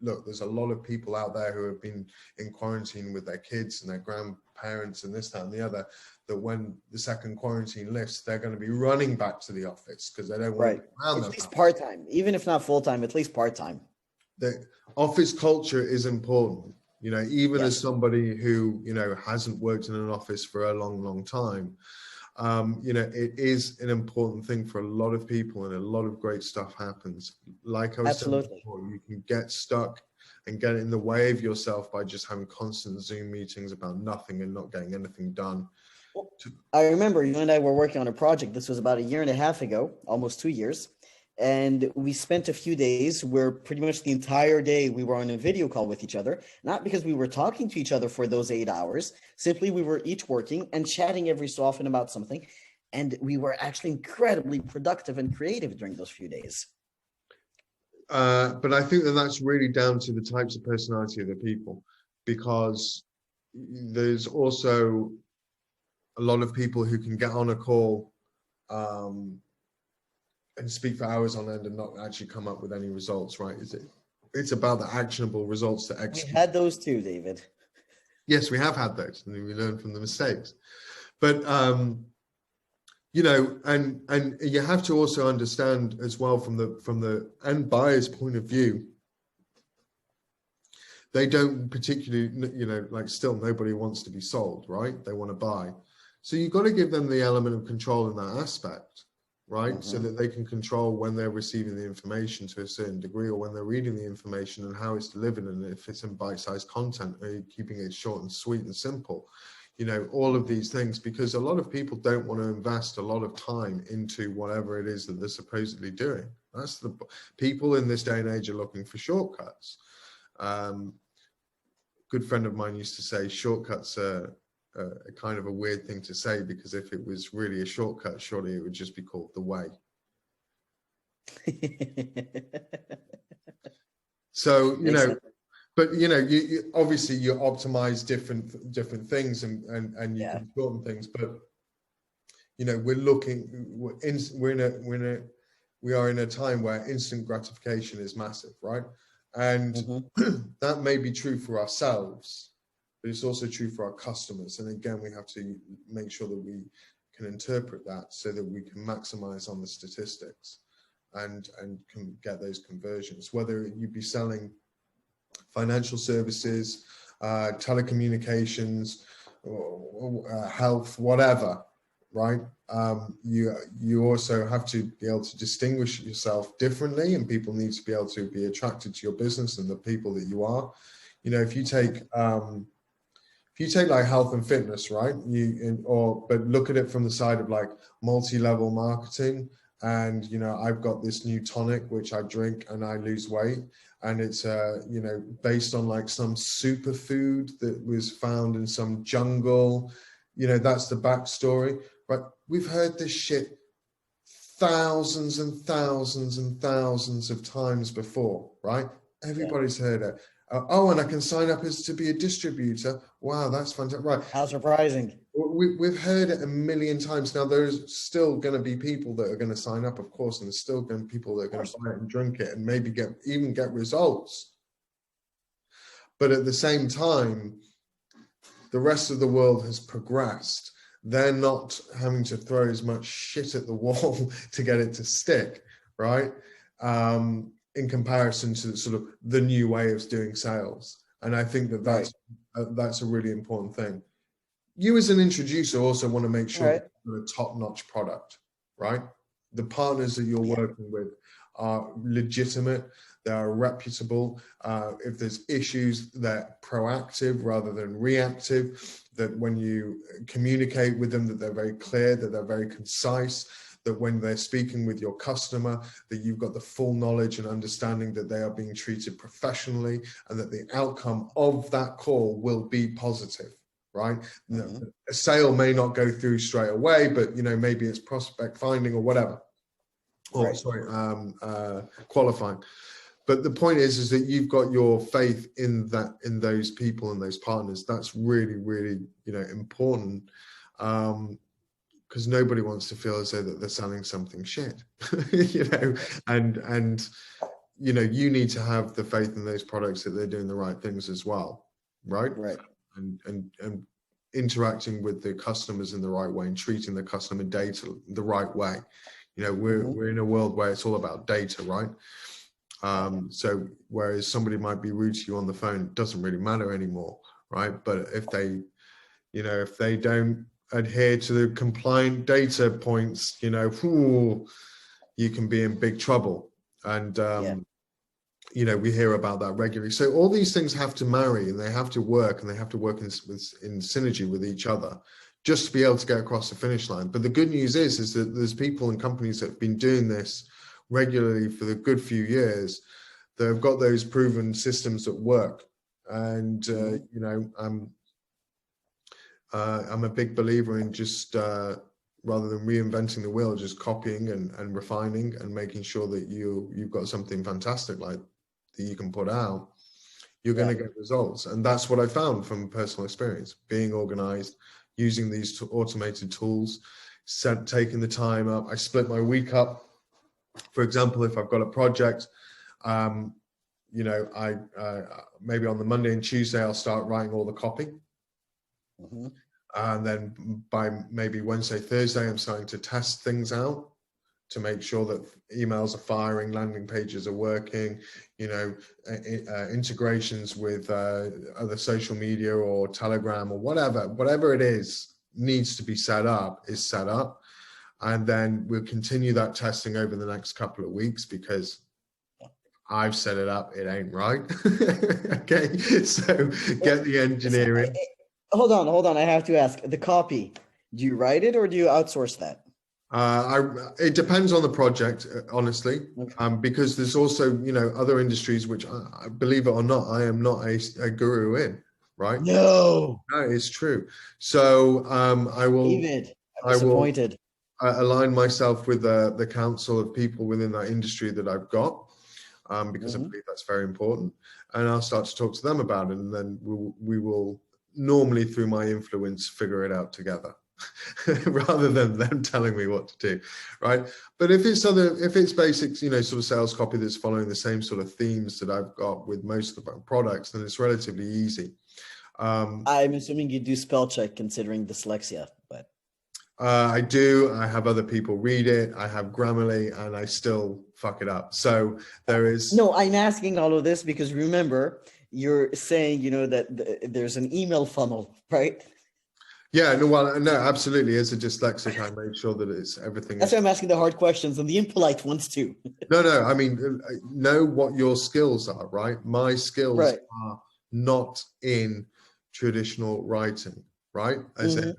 look, there's a lot of people out there who have been in quarantine with their kids and their grandparents and this, that, and the other, that when the second quarantine lifts, they're going to be running back to the office because they don't want to be around them. At least part-time, even if not full-time, at least part-time. The office culture is important, you know, even as somebody who, you know, hasn't worked in an office for a long, long time. You know, it is an important thing for a lot of people, and a lot of great stuff happens. Like I was saying before, you can get stuck and get in the way of yourself by just having constant Zoom meetings about nothing and not getting anything done. Well, I remember you and I were working on a project. This was about 1.5 years ago, almost 2 years. And we spent a few days where pretty much the entire day we were on a video call with each other, not because we were talking to each other for those 8 hours, simply we were each working and chatting every so often about something. And we were actually incredibly productive and creative during those few days. But I think that that's really down to the types of personality of the people, because there's also a lot of people who can get on a call and speak for hours on end and not actually come up with any results, right? It's about the actionable results to execute. We had those too, David. Yes, we have had those, and we learn from the mistakes. But you know, and you have to also understand as well from the end buyer's point of view, they don't particularly, you know, like, still nobody wants to be sold, right? They want to buy. So you've got to give them the element of control in that aspect, right? So that they can control when they're receiving the information to a certain degree, or when they're reading the information and how it's delivered, and if it's in bite-sized content, or keeping it short and sweet and simple, you know, all of these things, because a lot of people don't want to invest a lot of time into whatever it is that they're supposedly doing. That's the people in this day and age are looking for shortcuts. Good friend of mine used to say shortcuts are a kind of a weird thing to say, because if it was really a shortcut, surely it would just be called the way. So, you know, but you know, you obviously you optimize different things and you can shorten things, but you know, we are in a time where instant gratification is massive, right? And that may be true for ourselves, but it's also true for our customers. And again, we have to make sure that we can interpret that so that we can maximize on the statistics and can get those conversions, whether you be selling financial services, telecommunications, or health, whatever, right? You also have to be able to distinguish yourself differently, and people need to be able to be attracted to your business and the people that you are. You know, if you take like health and fitness, right? But look at it from the side of like multi-level marketing. And, you know, I've got this new tonic, which I drink and I lose weight. And it's, you know, based on like some superfood that was found in some jungle. You know, that's the backstory. But we've heard this shit thousands and thousands and thousands of times before, right? Everybody's heard it. Oh, and I can sign up as to be a distributor. Wow, that's fantastic. Right. How surprising. We've heard it a million times. Now, there's still going to be people that are going to sign up, of course, and there's still going to be people that are going to buy it and drink it and maybe even get results. But at the same time, the rest of the world has progressed. They're not having to throw as much shit at the wall to get it to stick, right? In comparison to sort of the new way of doing sales. And I think that that's a really important thing. You as an introducer also want to make sure you're a top-notch product, right? The partners that you're working with are legitimate, they are reputable. If there's issues, they're proactive rather than reactive, that when you communicate with them, that they're very clear, that they're very concise, that when they're speaking with your customer, that you've got the full knowledge and understanding that they are being treated professionally and that the outcome of that call will be positive, right? A sale may not go through straight away, but, you know, maybe it's prospect finding or whatever, or qualifying. But the point is that you've got your faith in those people and those partners. That's really, really, you know, important. Because nobody wants to feel as though that they're selling something shit, you know, and you know, you need to have the faith in those products that they're doing the right things as well, right? Right. And interacting with the customers in the right way and treating the customer data the right way. You know, we're in a world where it's all about data, right? So whereas somebody might be rude to you on the phone, it doesn't really matter anymore, right? But if they, you know, if they don't adhere to the compliant data points, you know, you can be in big trouble. And you know, we hear about that regularly. So all these things have to marry, and they have to work, and they have to work in synergy with each other, just to be able to get across the finish line. But the good news is that there's people and companies that have been doing this regularly for the good few years that have got those proven systems that work. And you know, I'm a big believer in just rather than reinventing the wheel, just copying and refining and making sure that you've got something fantastic like that you can put out. You're going to get results. And that's what I found from personal experience, being organized, using these automated tools, taking the time up. I split my week up. For example, if I've got a project, you know, I maybe on the Monday and Tuesday, I'll start writing all the copy. And then by maybe Wednesday, Thursday, I'm starting to test things out to make sure that emails are firing, landing pages are working, you know, integrations with other social media or Telegram or whatever it is needs to be set up is set up. And then we'll continue that testing over the next couple of weeks because I've set it up, it ain't right. Okay, so get the engineering. Hold on. I have to ask, the copy, do you write it or do you outsource that? It depends on the project, honestly, because there's also, you know, other industries which, believe it or not, I am not a guru in, right? No, it's true. So I will. David, I'm disappointed. Align myself with the council of people within that industry that I've got, because I believe that's very important, and I'll start to talk to them about it, and then we will normally, through my influence, figure it out together. Rather than them telling me what to do, right? But if it's basics, you know, sort of sales copy that's following the same sort of themes that I've got with most of the products, then it's relatively easy. I'm assuming you do spell check considering dyslexia, but I do. I have other people read it. I have Grammarly, and I still fuck it up. So there is. No, I'm asking all of this because remember, you're saying, you know, that there's an email funnel, right? Yeah, no, absolutely. As a dyslexic, I make sure that it's everything. That's why I'm asking the hard questions and the impolite ones too. No. I mean, know what your skills are, right? My skills are not in traditional writing, right? As in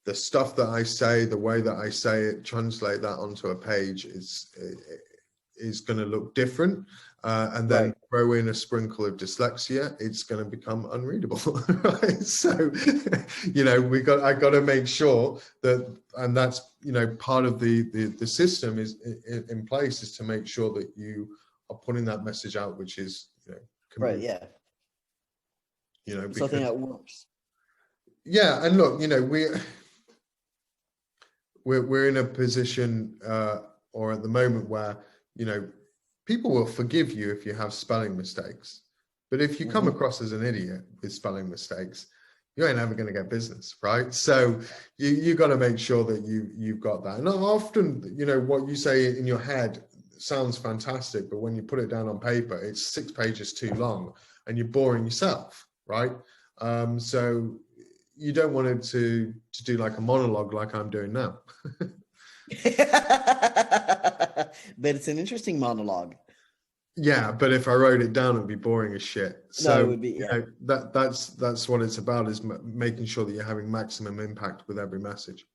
the stuff that I say, the way that I say it, translate that onto a page is going to look different. And then throw in a sprinkle of dyslexia, it's going to become unreadable. Right? So, you know, I got to make sure that, and that's, you know, part of the system is in place is to make sure that you are putting that message out, which is, you know, you know, something that works. Yeah, and look, you know, we're in a position, or at the moment where, you know, people will forgive you if you have spelling mistakes. But if you come across as an idiot with spelling mistakes, you ain't ever going to get business, right? So you got to make sure that you've got that. And often, you know, what you say in your head sounds fantastic, but when you put it down on paper, it's 6 pages too long and you're boring yourself, right? So you don't want it to do like a monologue like I'm doing now. But it's an interesting monologue. Yeah, but if I wrote it down, it'd be boring as shit. So it would be, you know, that's what it's about, is making sure that you're having maximum impact with every message.